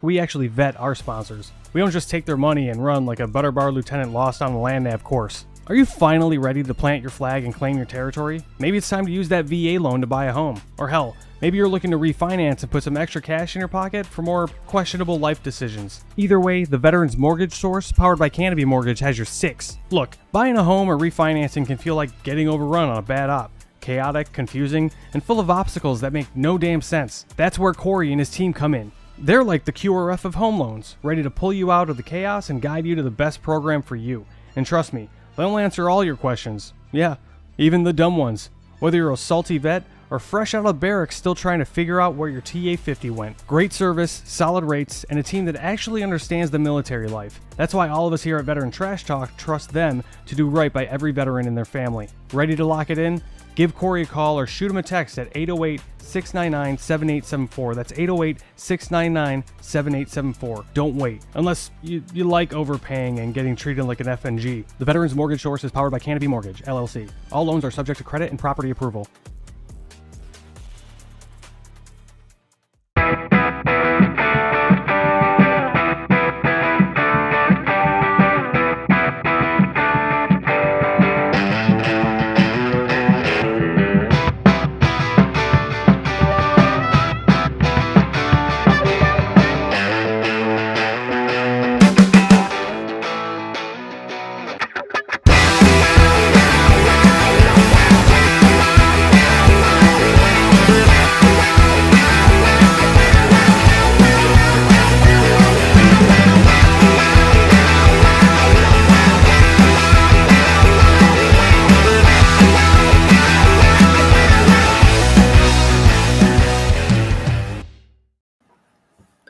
We actually vet our sponsors. We don't just take their money and run like a butter bar lieutenant lost on a land nav course. Are you finally ready to plant your flag and claim your territory? Maybe it's time to use that VA loan to buy a home. Or hell, maybe you're looking to refinance and put some extra cash in your pocket for more questionable life decisions. Either way, the Veterans Mortgage Source, powered by Canopy Mortgage, has your six. Look, buying a home or refinancing can feel like getting overrun on a bad op. Chaotic, confusing, and full of obstacles that make no damn sense. That's where Corey and his team come in. They're like the QRF of home loans, ready to pull you out of the chaos and guide you to the best program for you. And trust me, they'll answer all your questions. Yeah, even the dumb ones. Whether you're a salty vet or fresh out of barracks still trying to figure out where your TA-50 went. Great service, solid rates, and a team that actually understands the military life. That's why all of us here at Veteran Trash Talk trust them to do right by every veteran in their family. Ready to lock it in? Give Corey a call or shoot him a text at 808-699-7874. That's 808-699-7874. Don't wait. Unless you like overpaying and getting treated like an FNG. The Veterans Mortgage Source is powered by Canopy Mortgage, LLC. All loans are subject to credit and property approval.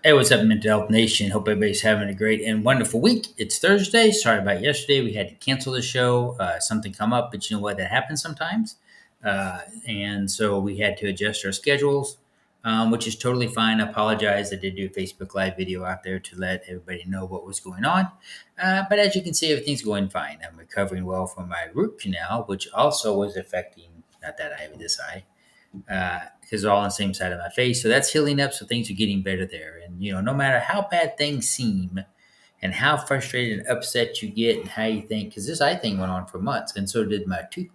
Hey, what's up, Mental Health Nation? Hope everybody's having a great and wonderful week. It's Thursday. Sorry about yesterday. We had to cancel the show. Something come up, but you know what? That happens sometimes. And so we had to adjust our schedules, which is totally fine. I apologize. I did do a Facebook Live video out there to let everybody know what was going on. But as you can see, everything's going fine. I'm recovering well from my root canal, which also was affecting, not that eye, but this eye. Because they're all on the same side of my face. So that's healing up. So things are getting better there. And, you know, no matter how bad things seem and how frustrated and upset you get and how you think, because this eye thing went on for months. And so did my tooth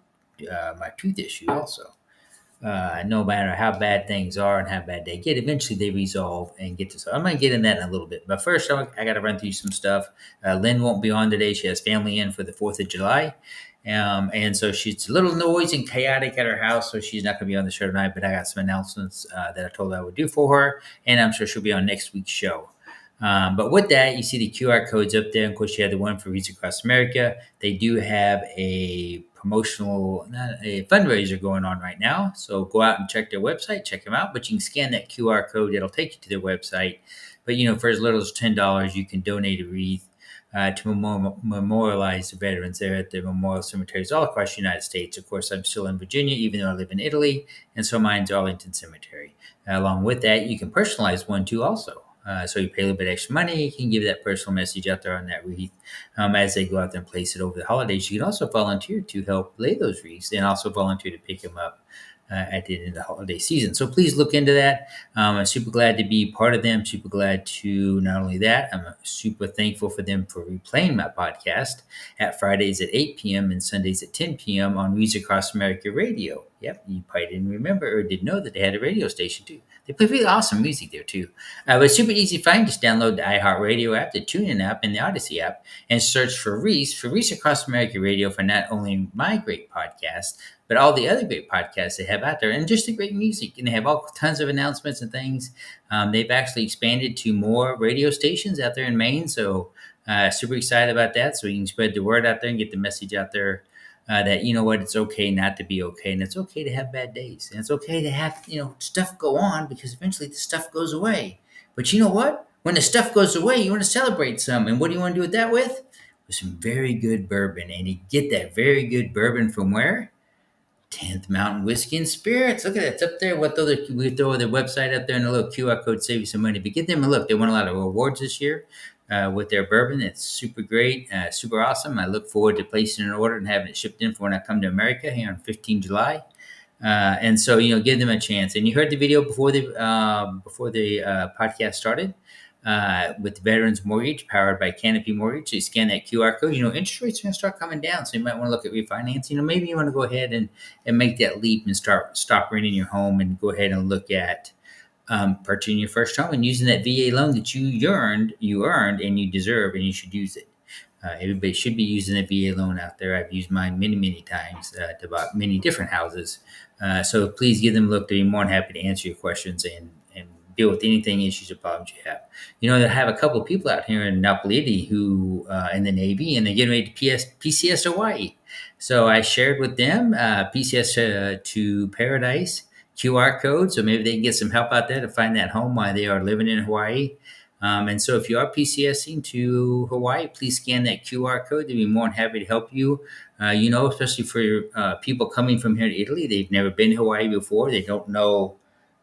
issue also. No matter how bad things are and how bad they get, eventually they resolve and get to. So I'm going to get in that in a little bit. But first, I got to run through some stuff. Lynn won't be on today. She has family in for the 4th of July. And so she's a little noisy and chaotic at her house, so she's not going to be on the show tonight. But I got some announcements that I told her I would do for her, and I'm sure she'll be on next week's show. But with that, you see the QR codes up there. Of course, you have the one for Reach Across America. They do have a fundraiser going on right now. So go out and check their website, check them out. But you can scan that QR code. It'll take you to their website. But, you know, for as little as $10, you can donate a wreath to memorialize the veterans there at the memorial cemeteries all across the United States. Of course, I'm still in Virginia, even though I live in Italy. And so mine's Arlington Cemetery. Along with that, you can personalize one too also. So you pay a little bit extra money. You can give that personal message out there on that wreath as they go out there and place it over the holidays. You can also volunteer to help lay those wreaths and also volunteer to pick them up at the end of the holiday season. So please look into that. I'm super glad to be part of them. Super glad to not only that, I'm super thankful for them for replaying my podcast at Fridays at 8 p.m. and Sundays at 10 p.m. on Reach Across America Radio. Yep, you probably didn't remember or didn't know that they had a radio station too. They play really awesome music there too. But it's super easy to find. Just download the iHeartRadio app, the TuneIn app, and the Odyssey app, and search for Reach Across America Radio for not only my great podcast, but all the other great podcasts they have out there, and just the great music. And they have all tons of announcements and things. They've actually expanded to more radio stations out there in Maine, so super excited about that. So you can spread the word out there and get the message out there that, you know what, it's okay not to be okay, and it's okay to have bad days, and it's okay to have, you know, stuff go on, because eventually the stuff goes away. But you know what? When the stuff goes away, you want to celebrate some, and what do you want to do with that with? With some very good bourbon, and you get that very good bourbon from where? 10th Mountain Whiskey and Spirits. Look at that. It's up there. We throw their website up there and a little QR code, save you some money. But give them a look. They won a lot of awards this year with their bourbon. It's super great, super awesome. I look forward to placing an order and having it shipped in for when I come to America here on 15 July. And so, you know, give them a chance. And you heard the video before the podcast started. with Veterans Mortgage, powered by Canopy Mortgage. So you scan that QR code. Interest rates are going to start coming down, so you might want to look at refinancing. Maybe you want to go ahead and make that leap and stop renting your home and go ahead and look at purchasing your first home and using that VA loan that you earned, and you deserve, and you should use it. Everybody should be using a VA loan out there. I've used mine many, many times to buy many different houses. So please give them a look. They'll be more than happy to answer your questions and deal with anything, issues, or problems you have. I have a couple of people out here in Napoli who in the Navy, and they're getting ready to PCS Hawaii. So I shared with them PCS to Paradise QR code, so maybe they can get some help out there to find that home while they are living in Hawaii. And so if you are PCSing to Hawaii, please scan that QR code. They'll be more than happy to help you. Especially for people coming from here to Italy, they've never been to Hawaii before. They don't know,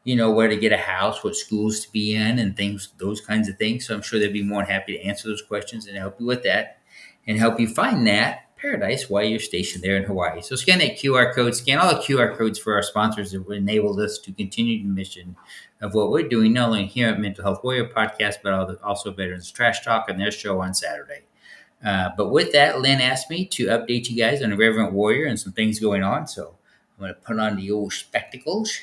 where to get a house, what schools to be in, and those kinds of things. So I'm sure they'll be more than happy to answer those questions and help you with that and help you find that paradise while you're stationed there in Hawaii. So scan that QR code, scan all the QR codes for our sponsors that will enable us to continue the mission of what we're doing, not only here at Mental Health Warrior Podcast, but also Veterans Trash Talk and their show on Saturday. But with that, Lynn asked me to update you guys on Reverend Warrior and some things going on. So I'm going to put on the old spectacles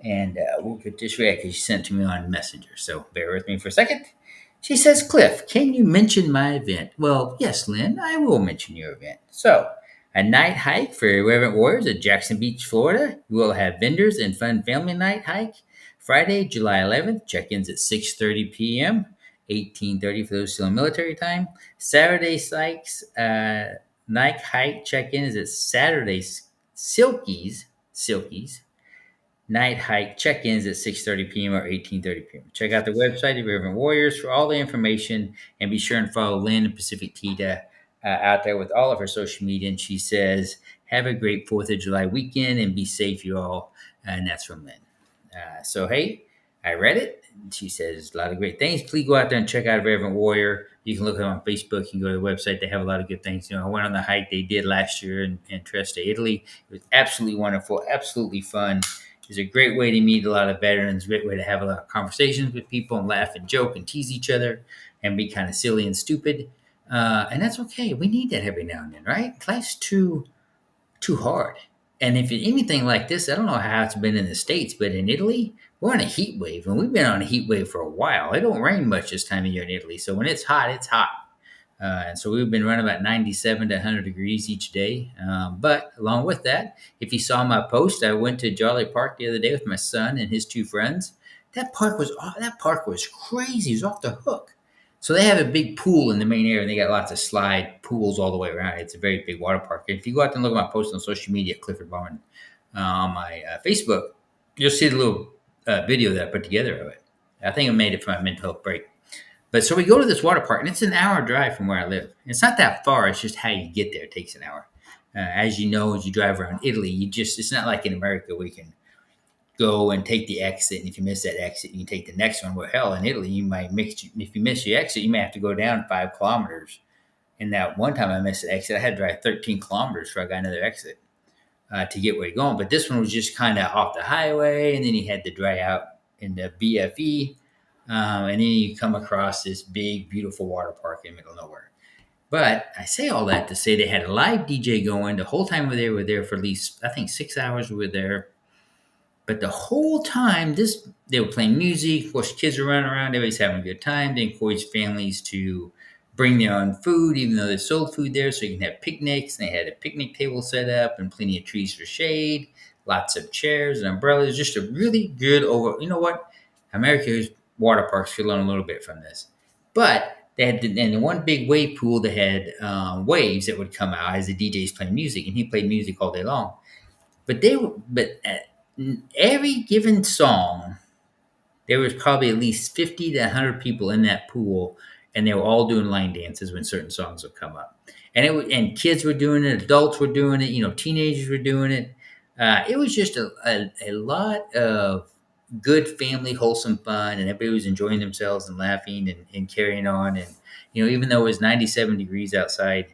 and we'll get this ready because she sent it to me on Messenger. So bear with me for a second. She says, Cliff, can you mention my event? Well, yes, Lynn, I will mention your event. So, a night hike for Reverend Warriors at Jackson Beach, Florida. We will have vendors and fun family night hike. Friday, July 11th, check-ins at 6:30 p.m., 18:30 for those still in military time. Saturday, Sykes, night hike check-in is at Saturday's Silkies. Night hike check-ins at 6:30 p.m. or 18:30 p.m. Check out the website of Reverend Warriors for all the information, and be sure and follow Lynn and Pacific Tita out there with all of her social media. And she says, have a great 4th of July weekend and be safe, you all. And that's from Lynn. So, hey, I read it. She says a lot of great things. Please go out there and check out Reverend Warrior. You can look at them on Facebook. You can go to the website. They have a lot of good things. I went on the hike they did last year in Trieste, Italy. It was absolutely wonderful, absolutely fun. It's a great way to meet a lot of veterans, great way to have a lot of conversations with people and laugh and joke and tease each other and be kind of silly and stupid. And that's okay. We need that every now and then, right? Life's too hard. And if it's anything like this, I don't know how it's been in the States, but in Italy, we're on a heat wave. And we've been on a heat wave for a while. It don't rain much this time of year in Italy. So when it's hot, it's hot. And so we've been running about 97 to 100 degrees each day. But along with that, if you saw my post, I went to Jolly Park the other day with my son and his 2 friends. That park was crazy. It was off the hook. So they have a big pool in the main area, and they got lots of slide pools all the way around. It's a very big water park. If you go out and look at my post on social media, Clifford Bowman, on my Facebook, you'll see the little video that I put together of it. I think I made it for my mental health break. But so we go to this water park, and it's an hour drive from where I live. It's not that far. It's just how you get there. It takes an hour. As you know, as you drive around Italy, it's not like in America where you can go and take the exit. And if you miss that exit, you can take the next one. Well, hell, in Italy, if you miss your exit, you may have to go down 5 kilometers. And that one time I missed the exit, I had to drive 13 kilometers before I got another exit to get where you're going. But this one was just kind of off the highway, and then you had to dry out in the BFE. And then you come across this big, beautiful water park in the middle of nowhere. But I say all that to say they had a live DJ going. The whole time we were there for at least, I think, 6 hours we were there. But the whole time, they were playing music. Of course, kids were running around. Everybody's having a good time. They encouraged families to bring their own food, even though they sold food there, so you can have picnics. And they had a picnic table set up and plenty of trees for shade, lots of chairs and umbrellas. Just a really good You know what? America's water parks could learn a little bit from this. But they had in one big wave pool, they had waves that would come out as the DJ's playing music, and he played music all day long. But at every given song, there was probably at least 50 to 100 people in that pool, and they were all doing line dances when certain songs would come up. And kids were doing it, adults were doing it, teenagers were doing it. It was just a lot of good family, wholesome fun, and everybody was enjoying themselves and laughing and carrying on. And, even though it was 97 degrees outside,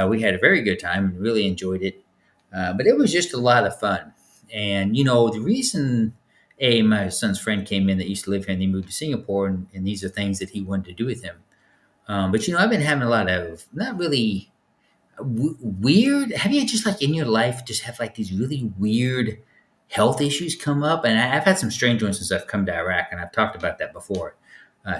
we had a very good time and really enjoyed it. But it was just a lot of fun. And, the reason My son's friend came in that used to live here and he moved to Singapore, and these are things that he wanted to do with him. But I've been having a lot of not really weird. Have you just like in your life just have like these really weird health issues come up? And I've had some strange ones since I've come to Iraq, and I've talked about that before.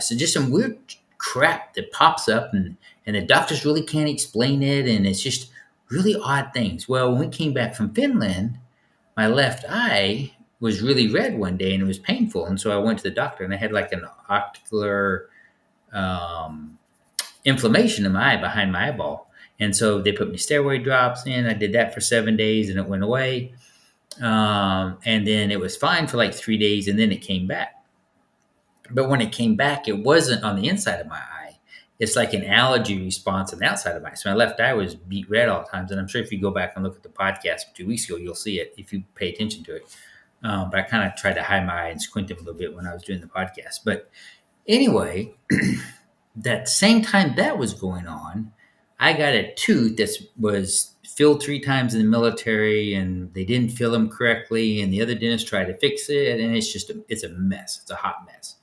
So just some weird crap that pops up, and the doctors really can't explain it, and it's just really odd things. Well, when we came back from Finland, my left eye was really red one day and it was painful, and so I went to the doctor and I had like an ocular um, inflammation in my eye behind my eyeball. And so they put me steroid drops in. I did that for 7 days and it went away. And then it was fine for like 3 days and then it came back. But when it came back, it wasn't on the inside of my eye. It's like an allergy response on the outside of my eye. So my left eye was beat red all the times. And I'm sure if you go back and look at the podcast 2 weeks ago, you'll see it if you pay attention to it. But I kind of tried to hide my eye and squint it a little bit when I was doing the podcast. But anyway, that same time that was going on, I got a tooth that was filled 3 times in the military, and they didn't fill them correctly, and the other dentist tried to fix it, and it's a mess. It's a hot mess.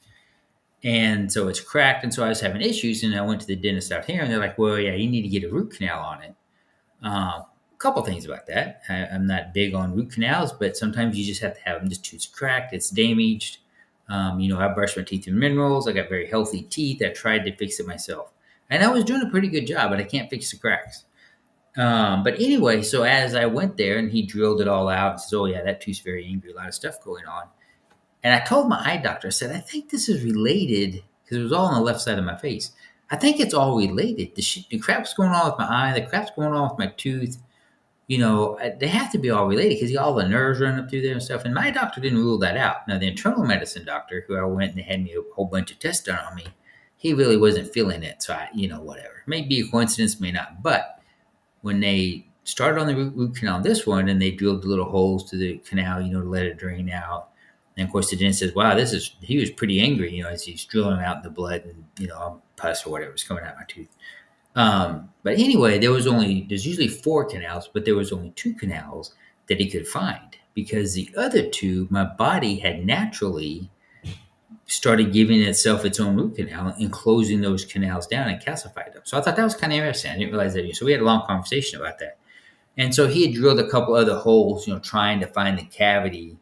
And so it's cracked, and so I was having issues, and I went to the dentist out here, and they're like, well, yeah, you need to get a root canal on it. A couple things about that. I'm not big on root canals, but sometimes you just have to have them. This tooth's cracked, it's damaged. I brush my teeth with minerals. I got very healthy teeth. I tried to fix it myself. And I was doing a pretty good job, but I can't fix the cracks. But anyway, so as I went there and he drilled it all out and says, oh yeah, that tooth's very angry, a lot of stuff going on. And I told my eye doctor, I said, I think this is related because it was all on the left side of my face. I think it's all related. The crap's going on with my eye, the crap's going on with my tooth. They have to be all related because all the nerves run up through there and stuff. And my doctor didn't rule that out. Now, the internal medicine doctor, who I went and had me a whole bunch of tests done on me, he really wasn't feeling it. So whatever. May be a coincidence, may not. But when they started on the root canal on this one and they drilled the little holes to the canal, to let it drain out. And of course, the dentist says, wow, he was pretty angry, as he's drilling out the blood and, pus or whatever was coming out of my tooth. But anyway, there's usually 4 canals, but there was only 2 canals that he could find because the other 2, my body had naturally started giving itself its own root canal and closing those canals down and calcified them. So I thought that was kind of interesting. I didn't realize that. So we had a long conversation about that. And so he had drilled a couple other holes, trying to find the cavity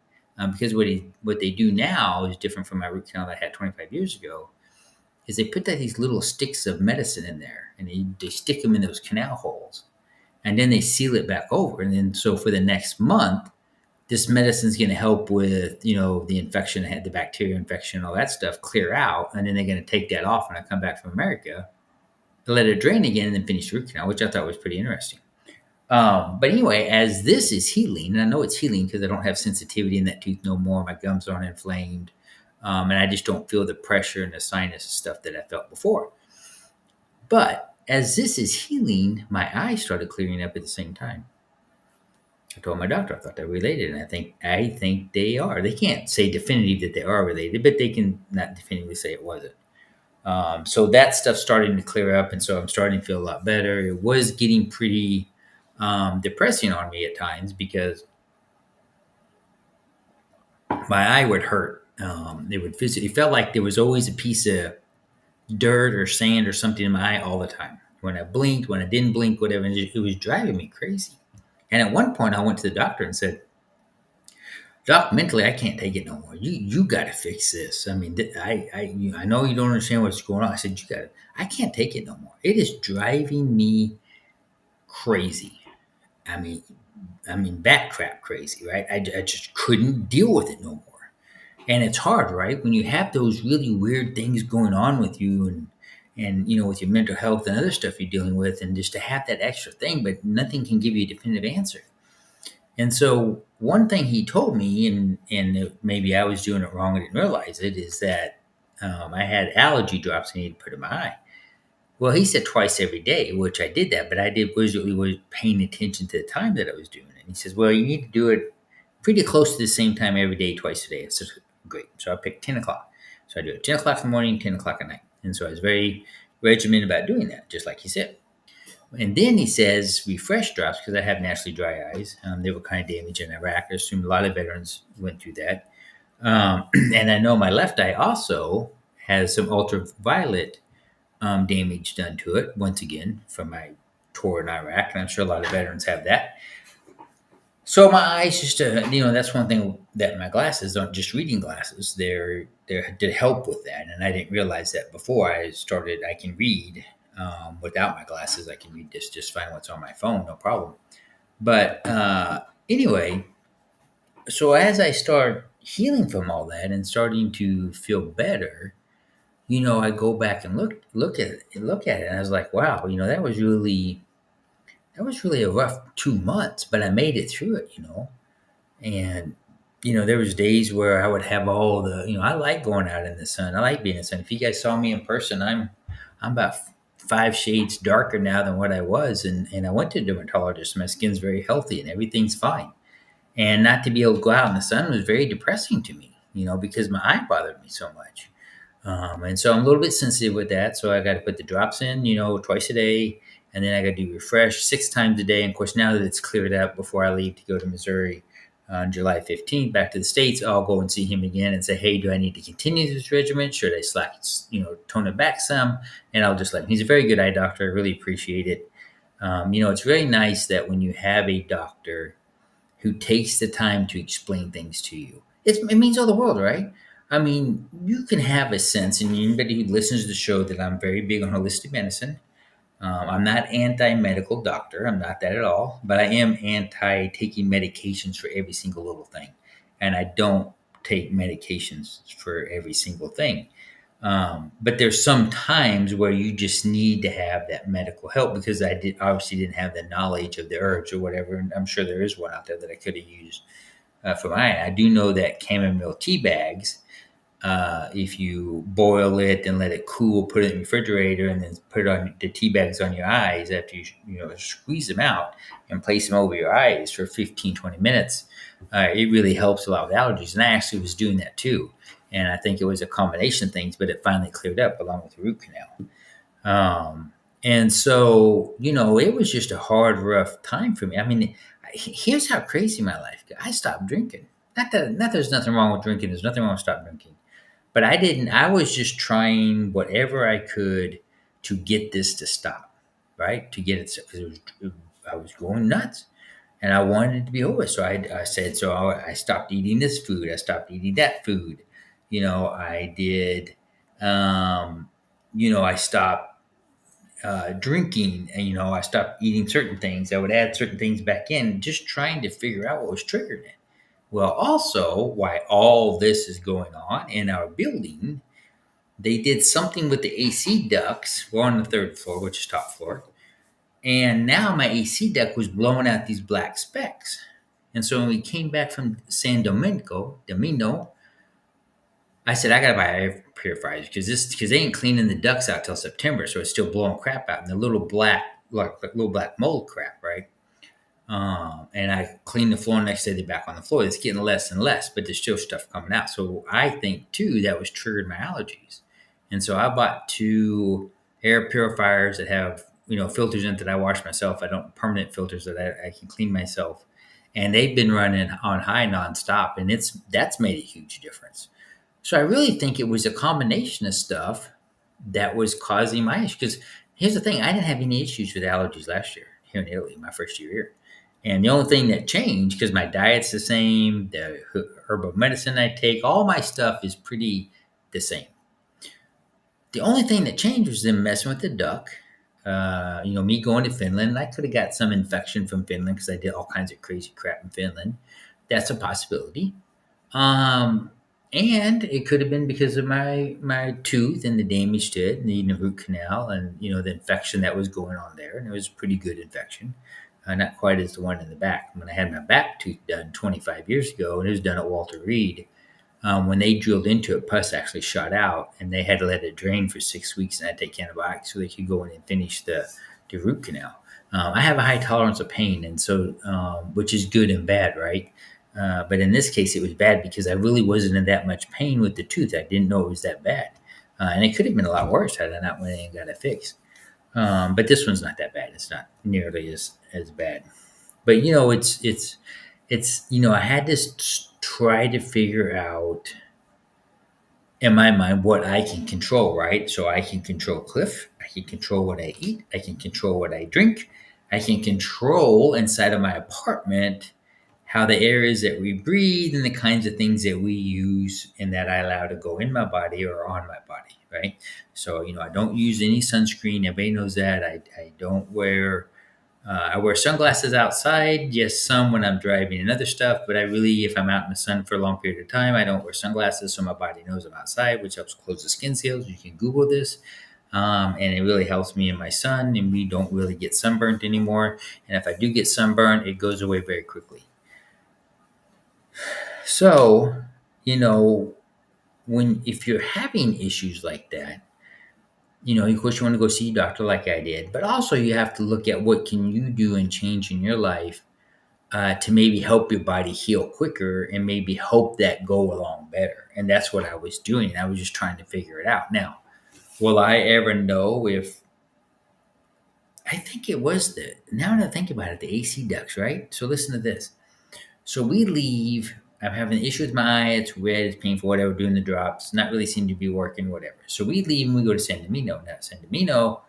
because what they do now is different from my root canal that I had 25 years ago. Is they put these little sticks of medicine in there and they stick them in those canal holes and then they seal it back over. And then so for the next month, this medicine is going to help with, the infection, the bacteria infection, all that stuff clear out. And then they're going to take that off when I come back from America to let it drain again and then finish the root canal, which I thought was pretty interesting. But anyway, as this is healing, and I know it's healing because I don't have sensitivity in that tooth no more. My gums aren't inflamed. And I just don't feel the pressure and the sinus and stuff that I felt before. But as this is healing, my eyes started clearing up at the same time. I told my doctor I thought they were related, and I think they are. They can't say definitively that they are related, but they can not definitively say it wasn't. So that stuff's starting to clear up, and so I'm starting to feel a lot better. It was getting pretty depressing on me at times because my eye would hurt. It felt like there was always a piece of dirt or sand or something in my eye all the time. When I blinked, when I didn't blink, whatever, it was driving me crazy. And at one point I went to the doctor and said, Doc, mentally, I can't take it no more. You got to fix this. I mean, I know you don't understand what's going on. I said, I can't take it no more. It is driving me crazy. I mean, bat crap crazy, right? I just couldn't deal with it no more. And it's hard, right? When you have those really weird things going on with you and with your mental health and other stuff you're dealing with, and just to have that extra thing, but nothing can give you a definitive answer. And so one thing he told me, and maybe I was doing it wrong and didn't realize it, is that I had allergy drops I needed to put in my eye. Well, he said twice every day, which I did that, but I was paying attention to the time that I was doing it. And he says, well, you need to do it pretty close to the same time every day, twice a day. I said, great. So I picked 10 o'clock. So I do it 10 o'clock in the morning, 10 o'clock at night. And so I was very regimented about doing that, just like he said. And then he says refresh drops, because I have naturally dry eyes. They were kind of damaged in Iraq. I assume a lot of veterans went through that. And I know my left eye also has some ultraviolet damage done to it, once again, from my tour in Iraq. And I'm sure a lot of veterans have that. So my eyes just, that's one thing that my glasses aren't just reading glasses. They're to help with that, and I didn't realize that before I started. I can read without my glasses. I can read this just fine. What's on my phone, no problem. But anyway, so as I start healing from all that and starting to feel better, I go back and look at it, and I was like, wow, that was really a rough 2 months, but I made it through it. And there was days where I would have all I like going out in the sun. I like being in the sun. If you guys saw me in person, I'm about 5 shades darker now than what I was, and I went to a dermatologist. My skin's very healthy and everything's fine. And not to be able to go out in the sun was very depressing to me, because my eye bothered me so much. And so I'm a little bit sensitive with that. So I got to put the drops in, twice a day. And then I got to do refresh 6 times a day. And of course, now that it's cleared up, before I leave to go to Missouri on July 15th, back to the States, I'll go and see him again and say, hey, do I need to continue this regimen? Should I tone it back some? And I'll just let him. He's a very good eye doctor. I really appreciate it. It's really nice that when you have a doctor who takes the time to explain things to you, it means all the world, right? I mean, you can have a sense, and anybody who listens to the show, that I'm very big on holistic medicine. I'm not anti-medical doctor. I'm not that at all. But I am anti-taking medications for every single little thing. And I don't take medications for every single thing. But there's some times where you just need to have that medical help, because I obviously didn't have the knowledge of the herbs or whatever. And I'm sure there is one out there that I could have used for mine. I do know that chamomile tea bags, if you boil it and let it cool, put it in the refrigerator, and then put it on the tea bags on your eyes after you squeeze them out and place them over your eyes for 15, 20 minutes, it really helps a lot with allergies. And I actually was doing that too. And I think it was a combination of things, but it finally cleared up along with the root canal. And so, it was just a hard, rough time for me. I mean, here's how crazy my life got. I stopped drinking. Not there's nothing wrong with drinking. There's nothing wrong with stop drinking. But I didn't. I was just trying whatever I could to get this to stop, right? To get it, because I was going nuts, and I wanted it to be over. So I said, so I stopped eating this food. I stopped eating that food. I did. I stopped drinking, and I stopped eating certain things. I would add certain things back in, just trying to figure out what was triggering it. Well, also, why all this is going on in our building, they did something with the AC ducts. We're on the third floor, which is top floor. And now my AC duct was blowing out these black specks. And so when we came back from San Domingo, I said, I got to buy air purifiers because they ain't cleaning the ducts out till September. So it's still blowing crap out. And the little black mold crap, right? And I cleaned the floor next day. They're back on the floor. It's getting less and less, but there's still stuff coming out. So I think too that was triggered my allergies, and so I bought 2 air purifiers that have filters in it that I wash myself. I don't permanent filters that I can clean myself, and they've been running on high nonstop, and that's made a huge difference. So I really think it was a combination of stuff that was causing my issues. Because here's the thing: I didn't have any issues with allergies last year here in Italy, my first year here. And the only thing that changed, because my diet's the same, the herbal medicine I take, all my stuff is pretty the same. The only thing that changed was them messing with the duck. Me going to Finland. I could have got some infection from Finland because I did all kinds of crazy crap in Finland. That's a possibility. And it could have been because of my tooth and the damage to it, needing a root canal, and the infection that was going on there. And it was a pretty good infection. Not quite as the one in the back. When I had my back tooth done 25 years ago, and it was done at Walter Reed, when they drilled into it, pus actually shot out, and they had to let it drain for 6 weeks, and I had to take antibiotics so they could go in and finish the root canal. I have a high tolerance of pain, and so which is good and bad, right? But in this case, it was bad because I really wasn't in that much pain with the tooth. I didn't know it was that bad, and it could have been a lot worse had I not went in and got it fixed. But this one's not that bad. It's not nearly as bad. But I had to try to figure out in my mind what I can control, right? So I can control Cliff, I can control what I eat, I can control what I drink, I can control inside of my apartment how the air is that we breathe and the kinds of things that we use and that I allow to go in my body or on my body, right? So, I don't use any sunscreen. Everybody knows that. I don't wear I wear sunglasses outside, yes, some when I'm driving and other stuff, but I really, if I'm out in the sun for a long period of time, I don't wear sunglasses so my body knows I'm outside, which helps close the skin cells. You can Google this. And it really helps me and my son, and we don't really get sunburnt anymore. And if I do get sunburned, it goes away very quickly. So, you know, if you're having issues like that, of course you want to go see a doctor like I did, but also you have to look at what can you do and change in your life to maybe help your body heal quicker and maybe help that go along better. And that's what I was doing. I was just trying to figure it out. Now, will I ever know if I think it was now that I think about it, the AC ducts, right? So listen to this. So we leave. I'm having an issue with my eye. It's red. It's painful. Whatever. Doing the drops. Not really seem to be working. Whatever. So we leave and we go to San Domingo. Now San Domingo,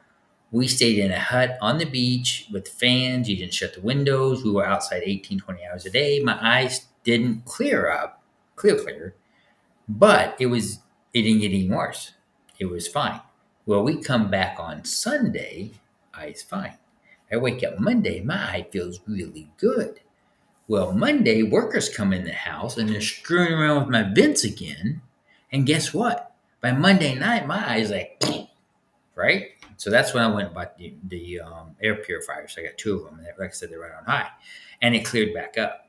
we stayed in a hut on the beach with fans. You didn't shut the windows. We were outside 18, 20 hours a day. My eyes didn't clear up, clear, but it didn't get any worse. It was fine. Well, we come back on Sunday, eye's fine. I wake up Monday, my eye feels really good. Well, Monday, workers come in the house and they're screwing around with my vents again. And guess what? By Monday night, my eye's like, right? So that's when I went and bought the air purifiers. I got two of them. Like I said, they're right on high. And it cleared back up.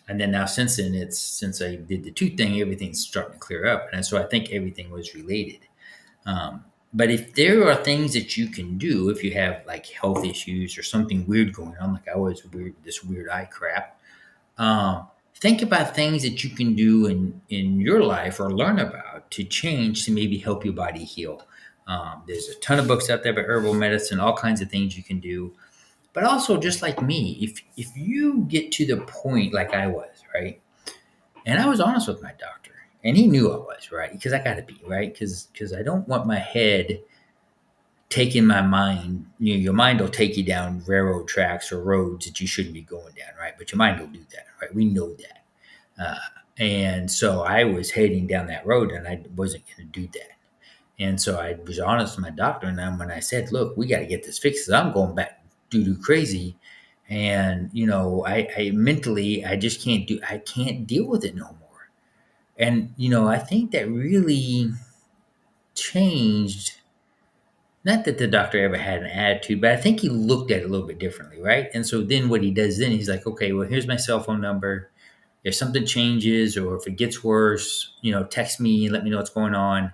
And then now since then, since I did the tooth thing, everything's starting to clear up. And so I think everything was related. But if there are things that you can do, if you have like health issues or something weird going on, like I was weird, this weird eye crap, think about things that you can do in your life or learn about to change to maybe help your body heal. There's a ton of books out there about herbal medicine, all kinds of things you can do. But also, just like me, if you get to the point like I was, right, and I was honest with my doctor, and he knew I was, right, because I got to be, right, because I don't want my head taking my mind. Your mind will take you down railroad tracks or roads that you shouldn't be going down, right, but your mind will do that, right, we know that. And so I was heading down that road, and I wasn't going to do that. And so I was honest with my doctor, and then when I said, "Look, we got to get this fixed, 'cause I'm going back doo crazy," and I mentally, I just I can't deal with it no more. And I think that really changed. Not that the doctor ever had an attitude, but I think he looked at it a little bit differently, right? And so then what he does then, he's like, "Okay, well, here's my cell phone number. If something changes or if it gets worse, text me and let me know what's going on."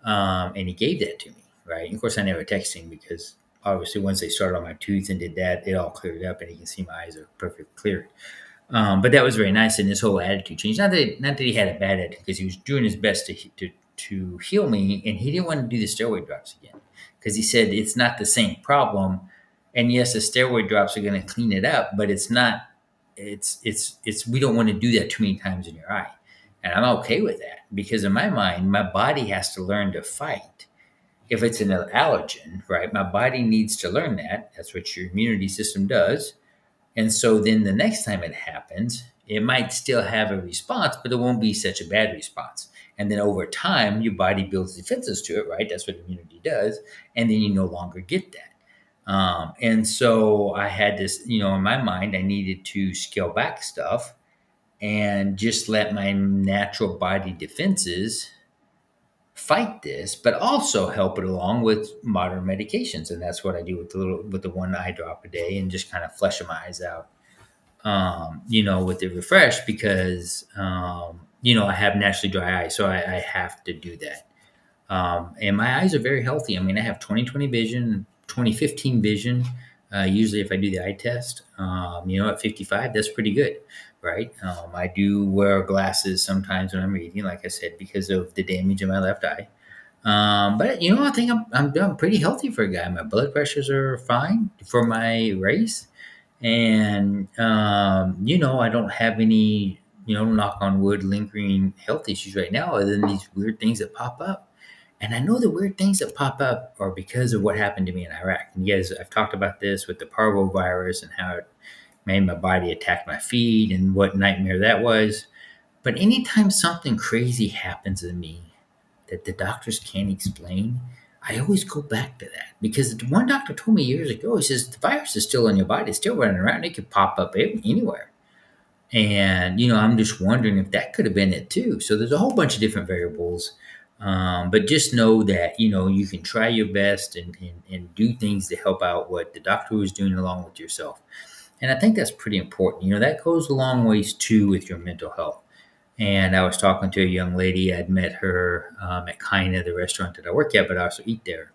And he gave that to me, right? And of course, I never texted him because obviously once they started on my tooth and did that, it all cleared up, and you can see my eyes are perfectly clear. But that was very nice, and his whole attitude changed. Not that he had a bad attitude, because he was doing his best to heal me, and he didn't want to do the steroid drops again because he said it's not the same problem. And yes, the steroid drops are going to clean it up, but it's not. It's we don't want to do that too many times in your eye. And I'm okay with that because in my mind, my body has to learn to fight. If it's an allergen, right, my body needs to learn that. That's what your immunity system does. And so then the next time it happens, it might still have a response, but it won't be such a bad response. And then over time, your body builds defenses to it, right? That's what immunity does. And then you no longer get that. And so I had this, in my mind, I needed to scale back stuff and just let my natural body defenses fight this, but also help it along with modern medications. And that's what I do with the one eye drop a day, and just kind of fleshing my eyes out, with the refresh because, I have naturally dry eyes, so I have to do that. And my eyes are very healthy. I mean, I have 20/20 vision, 20/15 vision. Usually if I do the eye test, at 55, that's pretty good, right? I do wear glasses sometimes when I'm reading, like I said, because of the damage in my left eye. But I think I'm pretty healthy for a guy. My blood pressures are fine for my race. And, I don't have any, knock on wood, lingering health issues right now, other than these weird things that pop up. And I know the weird things that pop up are because of what happened to me in Iraq. And you guys, I've talked about this with the parvovirus and how it made my body attack my feet and what nightmare that was. But anytime something crazy happens to me that the doctors can't explain, I always go back to that because one doctor told me years ago, he says, the virus is still in your body, it's still running around. It could pop up anywhere. And, I'm just wondering if that could have been it too. So there's a whole bunch of different variables. But just know that, you can try your best and do things to help out what the doctor was doing along with yourself. And I think that's pretty important. That goes a long ways too with your mental health. And I was talking to a young lady. I'd met her at Kinda, the restaurant that I work at, but I also eat there.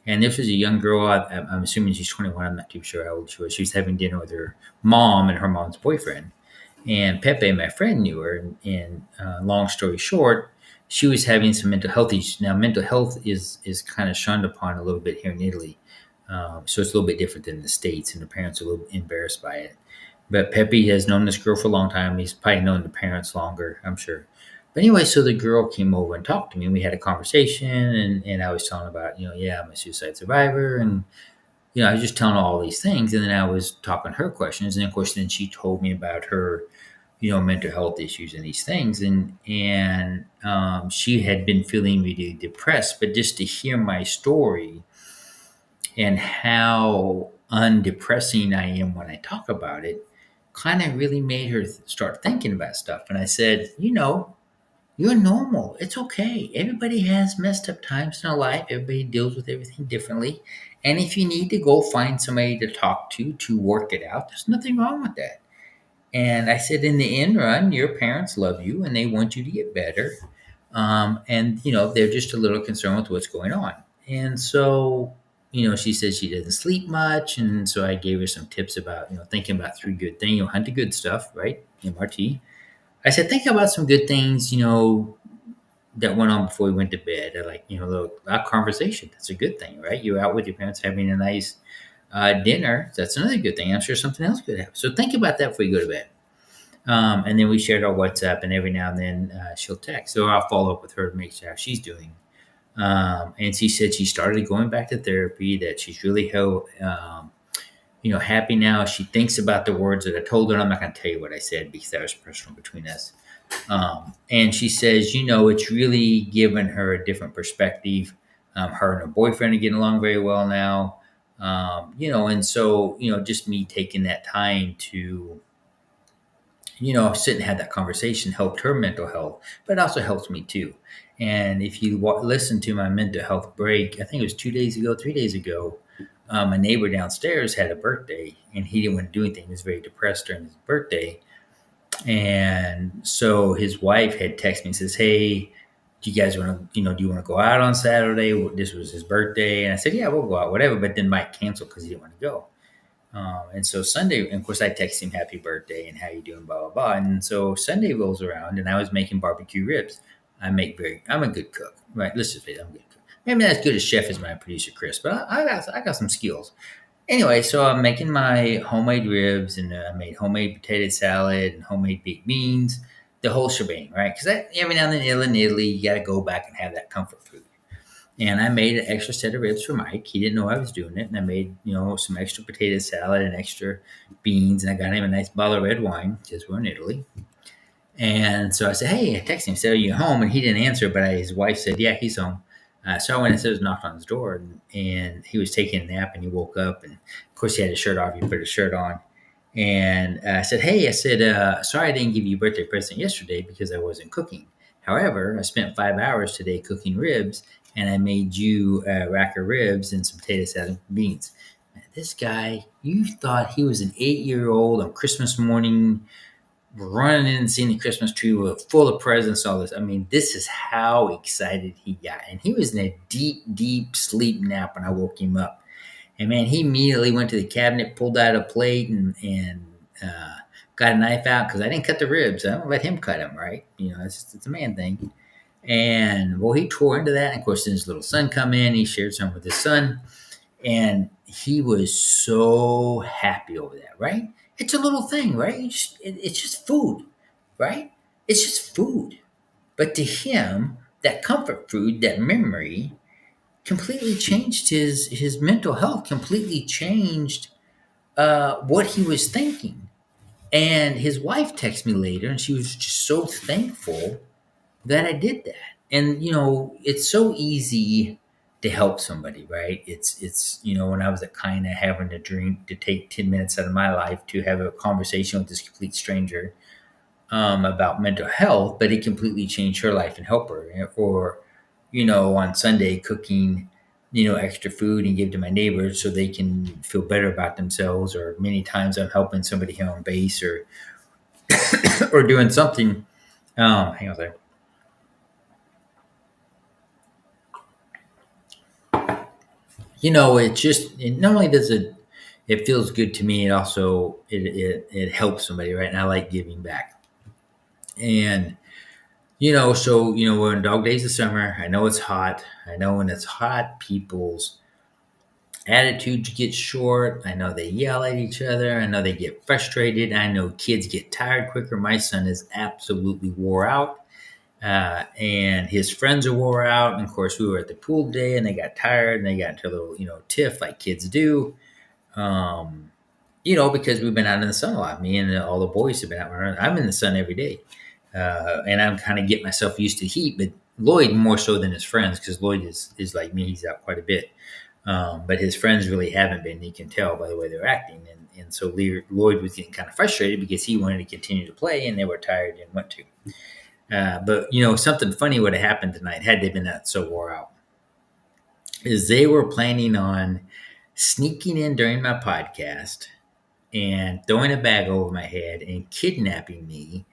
And this was a young girl. I'm assuming she's 21. I'm not too sure how old she was. She was having dinner with her mom and her mom's boyfriend. And Pepe, my friend, knew her. And long story short, she was having some mental health issues. Now, mental health is kind of shunned upon a little bit here in Italy. So it's a little bit different than the States, and the parents are a little embarrassed by it. But Pepe has known this girl for a long time. He's probably known the parents longer, I'm sure. But anyway, so the girl came over and talked to me, and we had a conversation. And I was telling about, yeah, I'm a suicide survivor. And, I was just telling her all these things. And then I was talking her questions. And of course, then she told me about her, mental health issues and these things. And she had been feeling really depressed. But just to hear my story and how undepressing I am when I talk about it kind of really made her start thinking about stuff. And I said, you're normal. It's okay. Everybody has messed up times in their life. Everybody deals with everything differently. And if you need to go find somebody to talk to work it out, there's nothing wrong with that. And I said, in the end run, your parents love you and they want you to get better. And, they're just a little concerned with what's going on. And so, she says she doesn't sleep much. And so I gave her some tips about, thinking about three good things, hunt the good stuff, right? MRT. I said, think about some good things, that went on before we went to bed. I like, our conversation. That's a good thing, right? You're out with your parents having a nice dinner. That's another good thing. I'm sure something else could happen. So think about that before you go to bed. And then we shared our WhatsApp, and every now and then she'll text. So I'll follow up with her to make sure how she's doing. And she said she started going back to therapy, that she's really happy now. She thinks about the words that I told her. I'm not going to tell you what I said because that was personal between us. And she says, it's really given her a different perspective. Her and her boyfriend are getting along very well now. And so, just me taking that time to, sit and have that conversation helped her mental health, but it also helps me too. And if you listen to my mental health break, I think it was 3 days ago, my neighbor downstairs had a birthday and he didn't want to do anything. He was very depressed during his birthday. And so his wife had texted me and says, hey, do you guys want to, do you want to go out on Saturday? This was his birthday. And I said, yeah, we'll go out, whatever. But then Mike canceled because he didn't want to go. And so Sunday, and of course, I text him happy birthday and how you doing, blah, blah, blah. And so Sunday rolls around and I was making barbecue ribs. I'm a good cook, right? Let's just say I'm a good cook. Maybe not as good as chef as my producer, Chris, but I got some skills. Anyway, so I'm making my homemade ribs and I made homemade potato salad and homemade baked beans, the whole shebang, right? Because every now and then in Italy, you got to go back and have that comfort food. And I made an extra set of ribs for Mike. He didn't know I was doing it. And I made, some extra potato salad and extra beans. And I got him a nice bottle of red wine because we're in Italy. And so I said, hey, I texted him, said, are you home? And he didn't answer, but his wife said, yeah, he's home. So I went and knocked on his door, and he was taking a nap, and he woke up. And, of course, he had his shirt off. He put his shirt on. And I said, hey, sorry I didn't give you a birthday present yesterday because I wasn't cooking. However, I spent 5 hours today cooking ribs, and I made you a rack of ribs and some potato salad and beans. This guy, you thought he was an 8-year-old on Christmas morning running in and seeing the Christmas tree full of presents, all this. I mean, this is how excited he got. And he was in a deep, deep sleep nap when I woke him up. And man, he immediately went to the cabinet, pulled out a plate and got a knife out because I didn't cut the ribs. I don't let him cut them, right? It's a man thing. And well, he tore into that. And of course, then his little son come in. He shared some with his son. And he was so happy over that, right? It's a little thing, right? It's just food, right? It's just food. But to him, that comfort food, that memory, completely changed his mental health, completely changed what he was thinking. And his wife texted me later, and she was just so thankful that I did that. And it's so easy to help somebody, right? It's when I was kind of having a drink to take 10 minutes out of my life to have a conversation with this complete stranger about mental health, but it completely changed her life and help her. Or on Sunday cooking extra food and give to my neighbors so they can feel better about themselves. Or many times I'm helping somebody here on base or doing something. Hang on a second. It not only does it feels good to me, it also it helps somebody, right? And I like giving back. And we're in dog days of summer. I know it's hot. I know when it's hot, people's attitudes get short. I know they yell at each other. I know they get frustrated. I know kids get tired quicker. My son is absolutely wore out. And his friends are wore out. And of course, we were at the pool today, and they got tired, and they got into a little, tiff like kids do. Um, because we've been out in the sun a lot. Me and all the boys have been out. I'm in the sun every day, and I'm kind of getting myself used to heat. But Lloyd more so than his friends, because Lloyd is like me. He's out quite a bit, but his friends really haven't been. You can tell by the way they're acting. And so Lloyd was getting kind of frustrated because he wanted to continue to play, and they were tired and went to. But something funny would have happened tonight had they been that so wore out. Is they were planning on sneaking in during my podcast and throwing a bag over my head and kidnapping me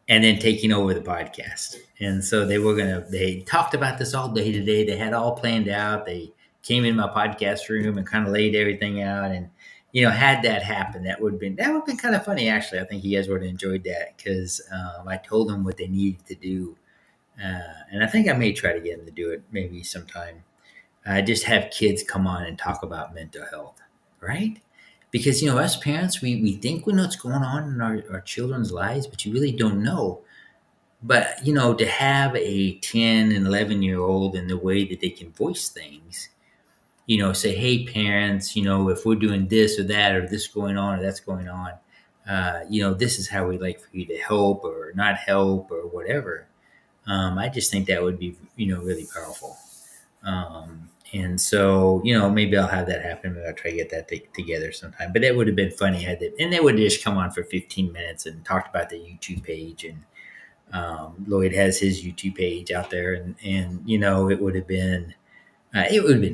and then taking over the podcast. And so they talked about this all day today. They had all planned out. They came in my podcast room and kind of laid everything out. And, had that happen, that would have been kind of funny, actually. I think you guys would have enjoyed that because I told them what they needed to do. And I think I may try to get them to do it maybe sometime. Just have kids come on and talk about mental health, right? Because us parents, we think we know what's going on in our children's lives, but you really don't know. But to have a 10 and 11-year-old and the way that they can voice things, say, hey parents, if we're doing this or that or this going on or that's going on, this is how we'd like for you to help or not help or whatever. I just think that would be really powerful. And so, maybe I'll have that happen. Maybe I'll try to get that together sometime. But that would have been funny. And they would just come on for 15 minutes and talked about the YouTube page. And Lloyd has his YouTube page out there. And it would have been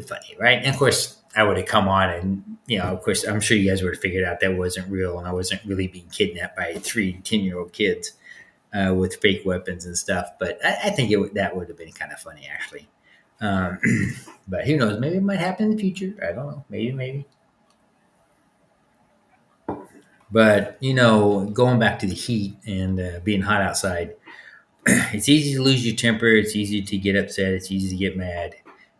funny, right? And of course, I would have come on and, of course, I'm sure you guys would have figured out that wasn't real. And I wasn't really being kidnapped by 3 10-year-old kids with fake weapons and stuff. But I think that would have been kind of funny, actually. But who knows? Maybe it might happen in the future. I don't know. Maybe. But going back to the heat and being hot outside, it's easy to lose your temper. It's easy to get upset. It's easy to get mad.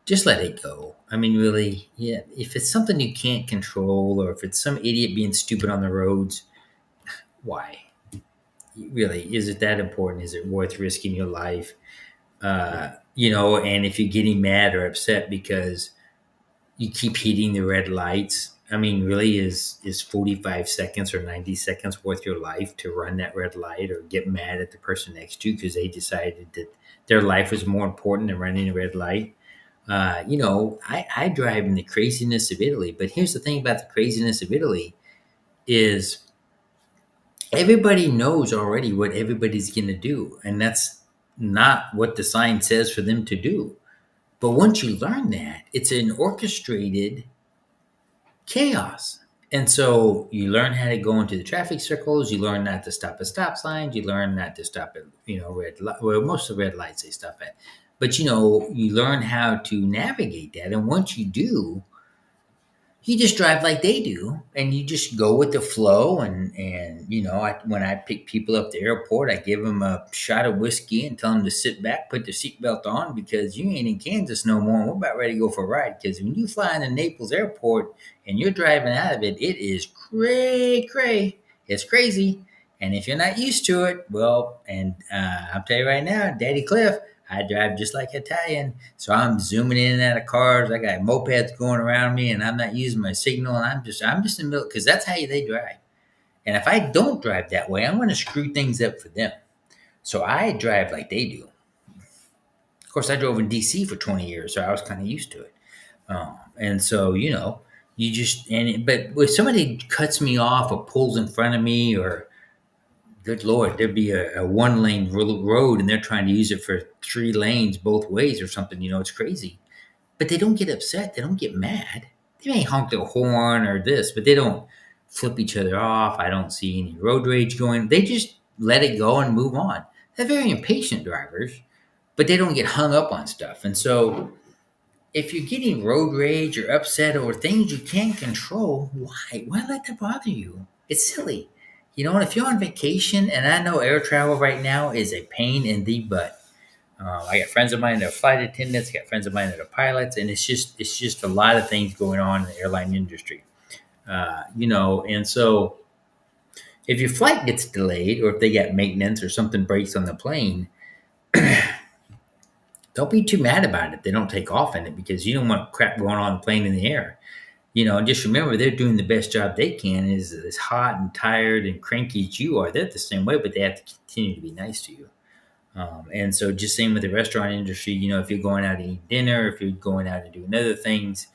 Just let it go. I mean, really, yeah. If it's something you can't control, or if it's some idiot being stupid on the roads, why? Really, is it that important? Is it worth risking your life? And if you're getting mad or upset because you keep hitting the red lights, I mean, really, is 45 seconds or 90 seconds worth your life to run that red light or get mad at the person next to you because they decided that their life was more important than running a red light? I drive in the craziness of Italy, but here's the thing about the craziness of Italy is everybody knows already what everybody's going to do, and that's not what the sign says for them to do. But once you learn that, it's an orchestrated chaos. And so you learn how to go into the traffic circles. You learn not to stop at stop signs. You learn not to stop at, red light. Well, most of the red lights they stop at. But, you learn how to navigate that. And once you do, You just drive like they do, and you just go with the flow. And when I pick people up at the airport, I give them a shot of whiskey and tell them to sit back, put their seatbelt on, because you ain't in Kansas no more. And we're about ready to go for a ride. Because when you fly into Naples Airport and you're driving out of it, it is cray. It's crazy. And if you're not used to it, well, and I'll tell you right now, Daddy Cliff, I drive just like Italian. So I'm zooming in and out of cars. I got mopeds going around me, and I'm not using my signal. And I'm just in the middle, because that's how they drive. And if I don't drive that way, I'm going to screw things up for them. So I drive like they do. Of course, I drove in DC for 20 years, so I was kind of used to it. And so, you just, but if somebody cuts me off or pulls in front of me, or good Lord, there'd be a one lane road and they're trying to use it for 3 lanes both ways or something, it's crazy. But they don't get upset. They don't get mad. They may honk their horn or this, but they don't flip each other off. I don't see any road rage going. They just let it go and move on. They're very impatient drivers, but they don't get hung up on stuff. And so if you're getting road rage or upset over things you can't control, why? Why let that bother you? It's silly. And if you're on vacation, and I know air travel right now is a pain in the butt. I got friends of mine that are flight attendants, got friends of mine that are pilots, and it's just a lot of things going on in the airline industry. And so if your flight gets delayed, or if they got maintenance or something breaks on the plane, don't be too mad about it. They don't take off in it, because you don't want crap going on the plane in the air. And just remember, they're doing the best job they can. Is as hot and tired and cranky as you are, they're the same way, but they have to continue to be nice to you. And so just same with the restaurant industry, if you're going out to eat dinner, if you're going out to do other things,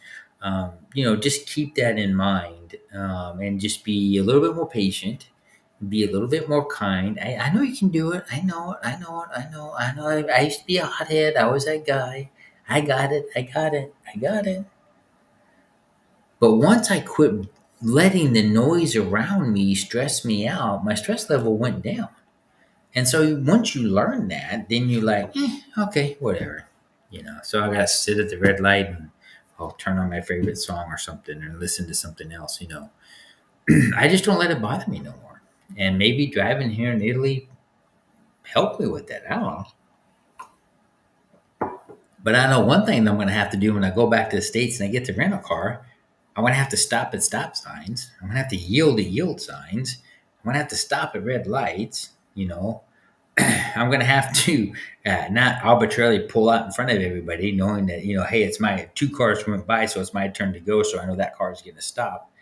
just keep that in mind, and just be a little bit more patient, be a little bit more kind. I know you can do it. I know it. I used to be a hothead. I was that guy. I got it. But once I quit letting the noise around me stress me out, my stress level went down. And so once you learn that, then you're like, okay, whatever. So I got to sit at the red light and I'll turn on my favorite song or something and listen to something else. I just don't let it bother me no more. And maybe driving here in Italy helped me with that. I don't know. But I know one thing that I'm going to have to do when I go back to the States and I get to rent a car. I'm going to have to stop at stop signs. I'm going to have to yield at yield signs. I'm going to have to stop at red lights. I'm going to have to not arbitrarily pull out in front of everybody, knowing that, hey, it's my 2 cars went by, so it's my turn to go. So I know that car is going to stop.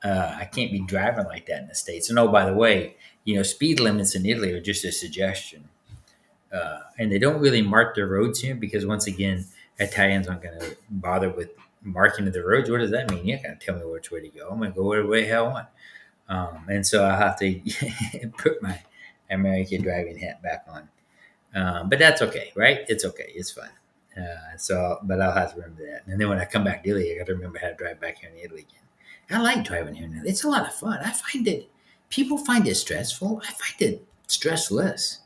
I can't be driving like that in the States. And oh, by the way, speed limits in Italy are just a suggestion. And they don't really mark their roads here, because once again, Italians aren't going to bother with marking of the roads. What does that mean? You're not going to tell me which way to go. I'm going to go whatever way I want. And so I have to put my American driving hat back on. But that's okay, right? It's okay. It's fun. But I'll have to remember that. And then when I come back to Italy, I got to remember how to drive back here in Italy again. I like driving here now. It's a lot of fun. I find it, people find it stressful. I find it stressless.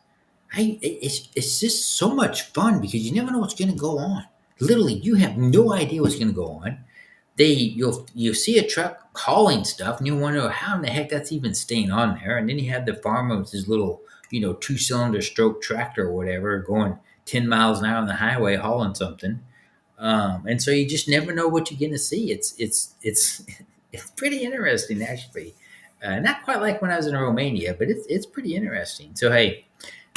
It's just so much fun, because you never know what's going to go on. Literally, you have no idea what's going to go on. You'll see a truck hauling stuff, and you wonder how in the heck that's even staying on there. And then you have the farmer with his little 2-cylinder stroke tractor or whatever, going 10 miles an hour on the highway hauling something. And so you just never know what you're going to see. It's pretty interesting, actually. Not quite like when I was in Romania, but it's pretty interesting. So hey,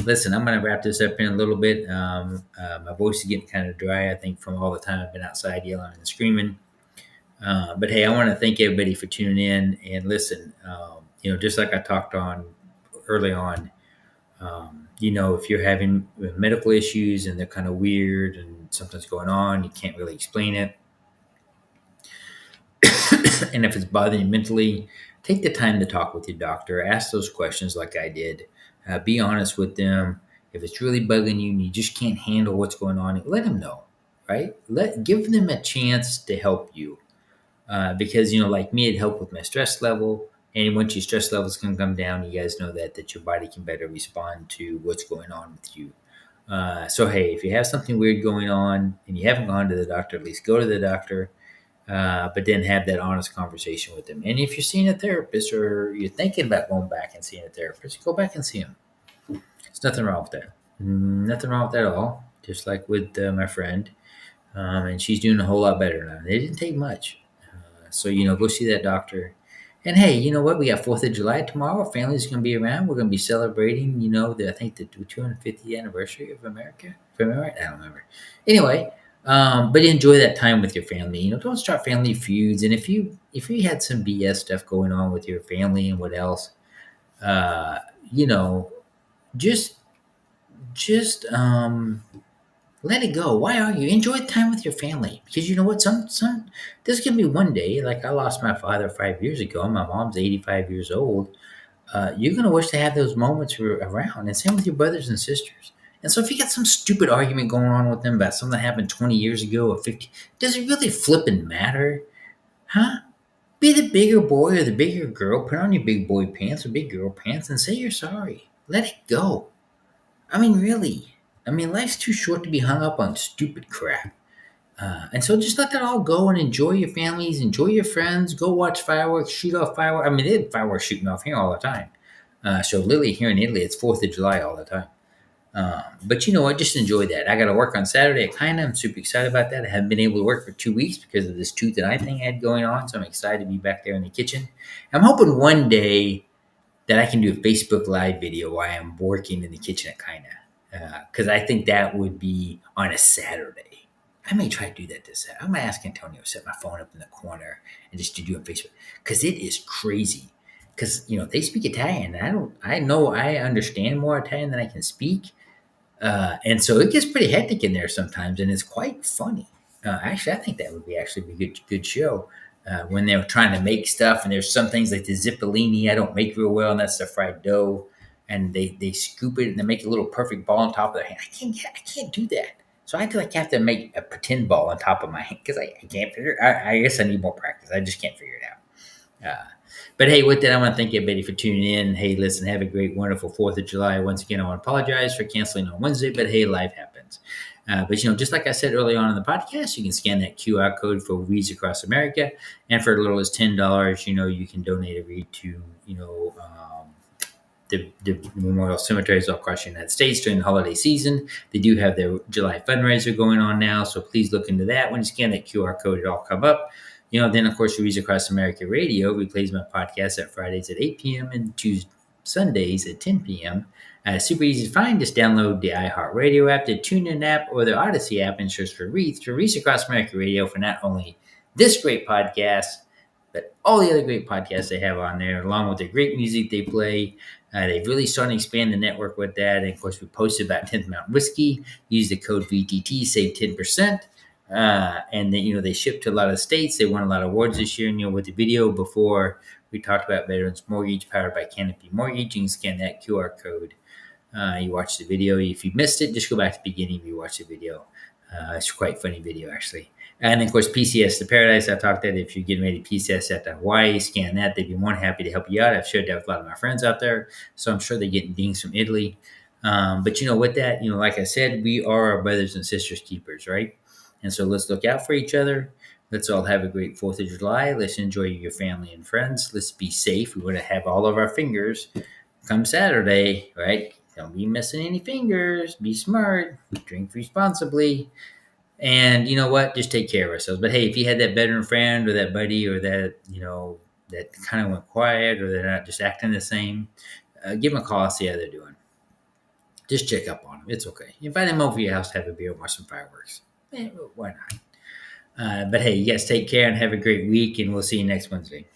listen, I'm going to wrap this up in a little bit. My voice is getting kind of dry, I think, from all the time I've been outside yelling and screaming. But hey, I want to thank everybody for tuning in and listen. Just like I talked on early on, if you're having medical issues and they're kind of weird and something's going on, you can't really explain it. And if it's bothering you mentally, take the time to talk with your doctor. Ask those questions like I did. Be honest with them. If it's really bugging you and you just can't handle what's going on, let them know, right? Give them a chance to help you. Because, like me, it helped with my stress level. And once your stress levels can come down, you guys know that your body can better respond to what's going on with you. So, hey, if you have something weird going on and you haven't gone to the doctor, at least go to the doctor. but then have that honest conversation with them. And if you're seeing a therapist or you're thinking about going back and seeing a therapist, go back and see them. There's nothing wrong with that. Nothing wrong with that at all. Just like with my friend, and she's doing a whole lot better now. It didn't take much. So, go see that doctor. And hey, you know what? We got 4th of July tomorrow. Our family's going to be around. We're going to be celebrating, I think the 250th anniversary of America. If I remember right, I don't remember. Anyway, but enjoy that time with your family. Don't start family feuds. And if you had some BS stuff going on with your family and what else, uh, you know, just let it go. Why are you enjoy time with your family? Because you know what, some there's gonna be one day. Like I lost my father 5 years ago. My mom's 85 years old. You're gonna wish to have those moments around, and same with your brothers and sisters. And so if you got some stupid argument going on with them about something that happened 20 years ago or 50, does it really flipping matter? Huh? Be the bigger boy or the bigger girl. Put on your big boy pants or big girl pants and say you're sorry. Let it go. I mean, really. I mean, life's too short to be hung up on stupid crap. And so just let that all go and enjoy your families, enjoy your friends, go watch fireworks, shoot off fireworks. I mean, they have fireworks shooting off here all the time. So literally here in Italy, it's 4th of July all the time. But you know what? Just enjoy that. I got to work on Saturday at Kinda. I'm super excited about that. I haven't been able to work for 2 weeks because of this tooth and eye thing I had going on. So I'm excited to be back there in the kitchen. I'm hoping one day that I can do a Facebook Live video while I'm working in the kitchen at Kinda. Because I think that would be on a Saturday. I may try to do that this Saturday. I'm going to ask Antonio to set my phone up in the corner and just to do it on Facebook. Because it is crazy. Because, they speak Italian. I know I understand more Italian than I can speak. And so it gets pretty hectic in there sometimes, and it's quite funny. Actually, I think that would be a good show. When they're trying to make stuff, and there's some things like the zippolini I don't make real well, and that's the fried dough, and they scoop it and they make a little perfect ball on top of their hand. I can't do that. So I feel like I have to make a pretend ball on top of my hand because I can't figure. I guess I need more practice. I just can't figure it out. But hey, with that, I want to thank everybody for tuning in. Hey, listen, have a great, wonderful 4th of July. Once again, I want to apologize for canceling on Wednesday, but hey, life happens. But just like I said early on in the podcast, you can scan that QR code for Reads Across America, and for as little as $10, you can donate a read to the memorial cemeteries all across the United States during the holiday season. They do have their July fundraiser going on now, so please look into that. When you scan that QR code, it all come up. Then of course, Reads Across America Radio replays my podcast at Fridays at 8 p.m. and Sundays at 10 p.m. Super easy to find. Just download the iHeartRadio app, the TuneIn app, or the Odyssey app and search for Reads Across America Radio for not only this great podcast, but all the other great podcasts they have on there, along with the great music they play. They've really started to expand the network with that. And of course, we posted about 10th Mountain Whiskey. Use the code VTT, save 10%. And then, they shipped to a lot of states. They won a lot of awards this year. And, with the video before, we talked about Veterans Mortgage powered by Canopy Mortgage. You can scan that QR code. You watch the video. If you missed it, just go back to the beginning if you watch the video. It's quite a funny video, actually. And then, of course, PCS to Paradise. I talked that if you're getting ready to PCS at Hawaii, scan that. They'd be more than happy to help you out. I've shared that with a lot of my friends out there. So I'm sure they're getting dings from Italy. But, with that, like I said, we are our brothers and sisters keepers, right? And so let's look out for each other. Let's all have a great 4th of July. Let's enjoy your family and friends. Let's be safe. We want to have all of our fingers come Saturday, right? Don't be missing any fingers. Be smart. Drink responsibly. And you know what? Just take care of ourselves. But hey, if you had that veteran friend or that buddy or that, that kind of went quiet or they're not just acting the same, give them a call, see how they're doing. Just check up on them. It's okay. Invite them over to your house to have a beer and watch some fireworks. Why not? But hey, you guys take care and have a great week, and we'll see you next Wednesday.